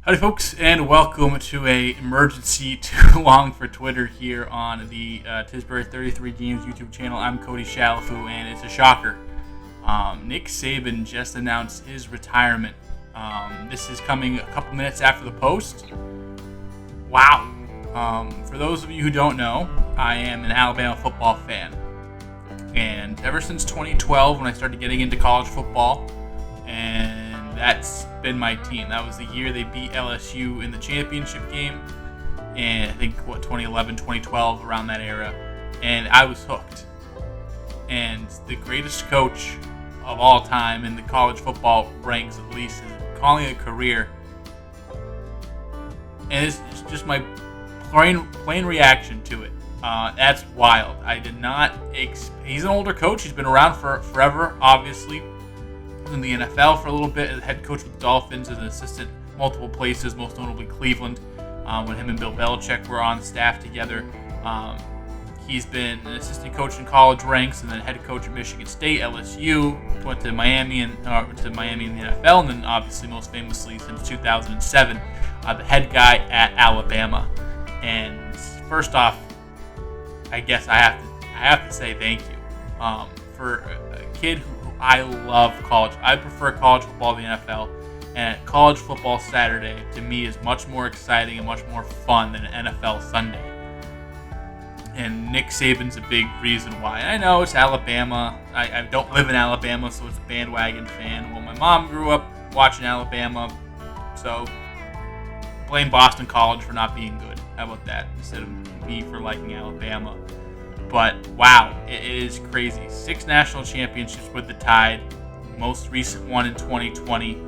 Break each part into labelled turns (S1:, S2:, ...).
S1: Howdy folks, and welcome to a emergency too long for Twitter here on the Tisbury 33 Games YouTube channel. I'm Cody Shalafu, and it's a shocker. Nick Saban just announced his retirement. This is coming a couple minutes after the post. Wow. For those of you who don't know, I am an Alabama football fan. And ever since 2012, when I started getting into college football, and that's been my team. That was the year they beat LSU in the championship game, and I think 2011, 2012, around that era, and I was hooked. And the greatest coach of all time in the college football ranks, at least, is calling it a career. And it's just my plain reaction to it. That's wild. I did not. He's an older coach. He's been around for forever, obviously. In the NFL for a little bit, as head coach with the Dolphins, as an assistant multiple places, most notably Cleveland, when him and Bill Belichick were on staff together. He's been an assistant coach in college ranks, and then head coach at Michigan State, LSU, went to Miami in the NFL, and then obviously most famously since 2007, the head guy at Alabama. And first off, I guess I have to say thank you for a kid who I love college. I prefer college football to the NFL, and college football Saturday to me is much more exciting and much more fun than an NFL Sunday. And Nick Saban's a big reason why. And I know it's Alabama. I don't live in Alabama, so it's a bandwagon fan. Well, my mom grew up watching Alabama, so blame Boston College for not being good. How about that? Instead of me for liking Alabama. But wow, it is crazy. 6 national championships with the Tide, most recent one in 2020.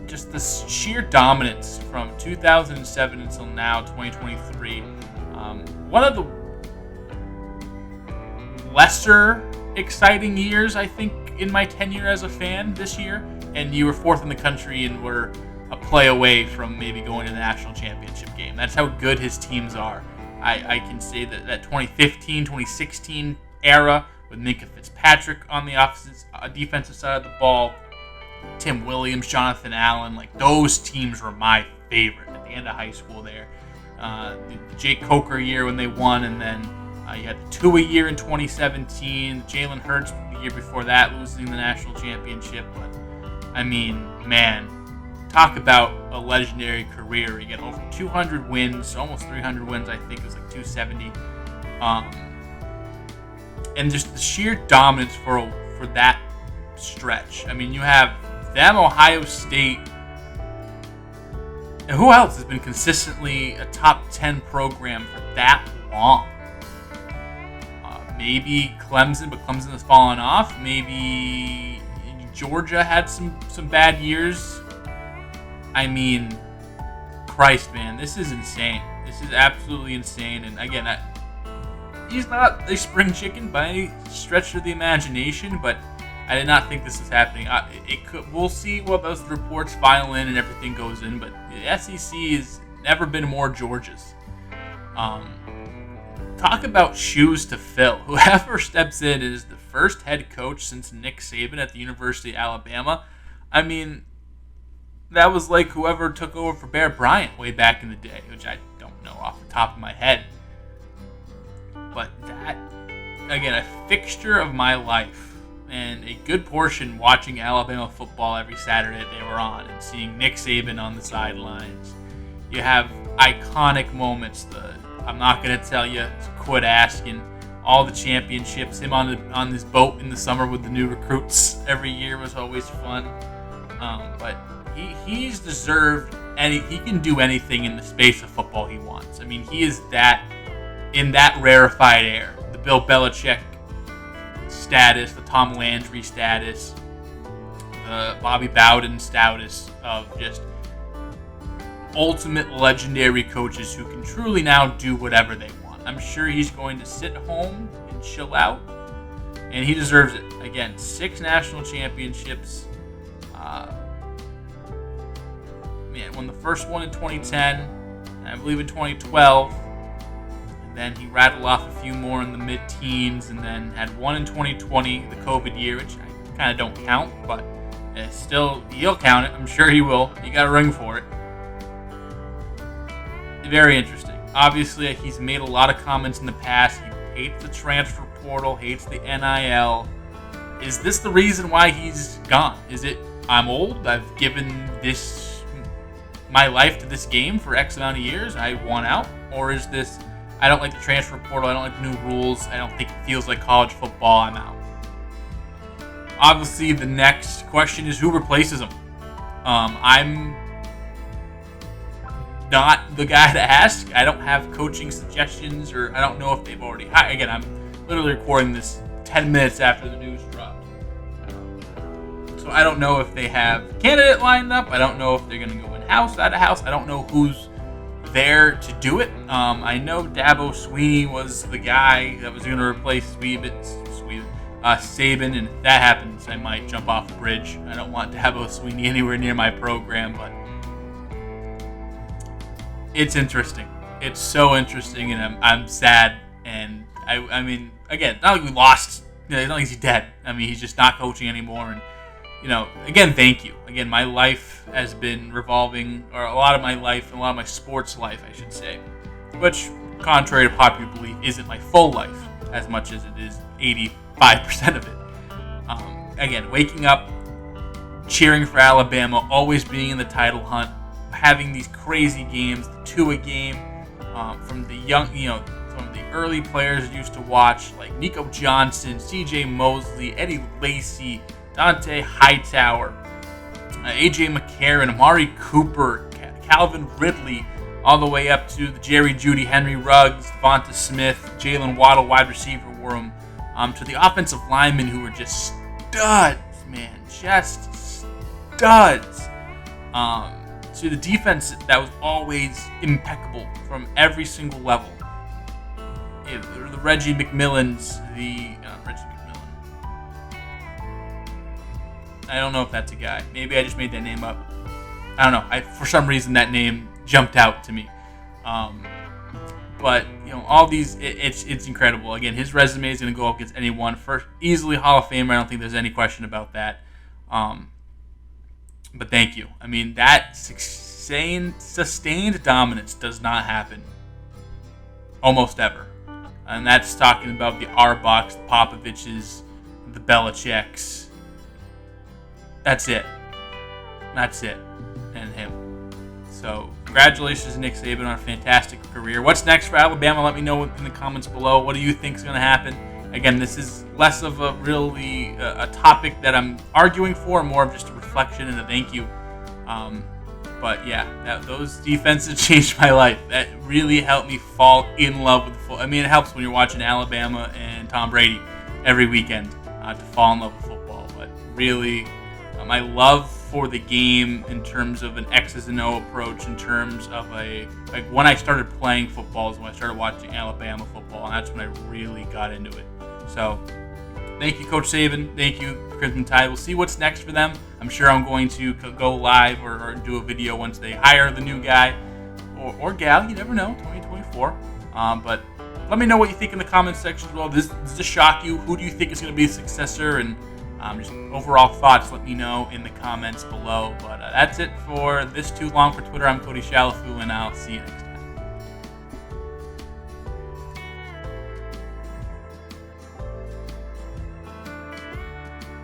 S1: Just the sheer dominance from 2007 until now, 2023. One of the lesser exciting years, I think, in my tenure as a fan this year. And you were 4th in the country and were a play away from maybe going to the national championship game. That's how good his teams are. I can say that 2015, 2016 era with Minka Fitzpatrick on the defensive side of the ball, Tim Williams, Jonathan Allen, like those teams were my favorite at the end of high school there. The Jake Coker year when they won, and then you had the Tua year in 2017, Jalen Hurts the year before that losing the national championship. But I mean, man, talk about a legendary career. You get over 200 wins, almost 300 wins, I think it was like 270. And just the sheer dominance for that stretch. I mean, you have them, Ohio State, and who else has been consistently a top 10 program for that long? Maybe Clemson, but Clemson has fallen off. Maybe Georgia had some bad years. I mean, Christ, man, this is insane. This is absolutely insane. And again, he's not a spring chicken by any stretch of the imagination, but I did not think this was happening. We'll see what those reports file in and everything goes in, but the SEC has never been more Georgia's. Talk about shoes to fill. Whoever steps in is the first head coach since Nick Saban at the University of Alabama. I mean, that was like whoever took over for Bear Bryant way back in the day, which I don't know off the top of my head. But that, again, a fixture of my life, and a good portion watching Alabama football every Saturday that they were on, and seeing Nick Saban on the sidelines. You have iconic moments. I'm not going to tell you, quit asking. All the championships, him on his boat in the summer with the new recruits every year was always fun. But he's deserved he can do anything in the space of football he wants. I mean, he is that in that rarefied air. The Bill Belichick status, the Tom Landry status, the Bobby Bowden status of just ultimate legendary coaches who can truly now do whatever they want. I'm sure he's going to sit home and chill out, and he deserves it. Again, 6 national championships. Won the first one in 2010, and I believe in 2012, and then he rattled off a few more in the mid-teens, and then had one in 2020, the COVID year, which I kind of don't count, but Still, he'll count it. I'm sure he will. He got a ring for it. Very interesting. Obviously, he's made a lot of comments in the past. He hates the transfer portal, hates the NIL. Is this the reason why he's gone? Is it, I'm old, I've given my life to this game for X amount of years, I want out? Or is this, I don't like the transfer portal, I don't like the new rules, I don't think it feels like college football, I'm out? Obviously, the next question is who replaces him? I'm not the guy to ask. I don't have coaching suggestions, or I don't know if they've already hired. Again, I'm literally recording this 10 minutes after the news dropped. So I don't know if they have a candidate lined up. I don't know if they're going to go in-house, out-of-house. I don't know who's there to do it. I know Dabo Sweeney was the guy that was going to replace Saban, and if that happens, I might jump off the bridge. I don't want Dabo Sweeney anywhere near my program, but it's interesting. It's so interesting, and I'm sad. And I mean, again, not like we lost. It's not like he's dead. I mean, he's just not coaching anymore. And again, thank you. Again, my life has been revolving, or a lot of my life, a lot of my sports life, I should say, which, contrary to popular belief, isn't my full life as much as it is 85% of it. Again, waking up, cheering for Alabama, always being in the title hunt, having these crazy games, the Tua game, from the young, from the early players I used to watch, like Nico Johnson, C.J. Mosley, Eddie Lacy, Dante Hightower, A.J. McCarron, Amari Cooper, Calvin Ridley, all the way up to the Jerry Jeudy, Henry Ruggs, Devonta Smith, Jalen Waddle, wide receiver room, to the offensive linemen who were just studs, man, just studs. To the defense that was always impeccable from every single level. The Reggie McMillans, Reggie McMillan. I don't know if that's a guy. Maybe I just made that name up. I don't know. For some reason, that name jumped out to me. But all these, it's incredible. Again, his resume is going to go up against anyone. First, easily Hall of Famer. I don't think there's any question about that. But thank you. I mean, that sustained dominance does not happen almost ever. And that's talking about the Arbachs, the Popoviches, the Belichicks. That's it. And him. So, congratulations to Nick Saban on a fantastic career. What's next for Alabama? Let me know in the comments below. What do you think is going to happen? Again, this is less of a really a topic that I'm arguing for, more of just a reflection and a thank you. But yeah, those defenses changed my life. That really helped me fall in love with football. I mean, it helps when you're watching Alabama and Tom Brady every weekend to fall in love with football. But really, my love for the game in terms of an X's and O approach, in terms of when I started playing football is when I started watching Alabama football, and that's when I really got into it. So, thank you, Coach Saban. Thank you, Crimson Tide. We'll see what's next for them. I'm sure I'm going to go live or do a video once they hire the new guy or gal. You never know, 2024. But let me know what you think in the comments section as well. Does this shock you? Who do you think is going to be the successor? And just overall thoughts, let me know in the comments below. But that's it for this Too Long for Twitter. I'm Cody Shalafu, and I'll see you next time.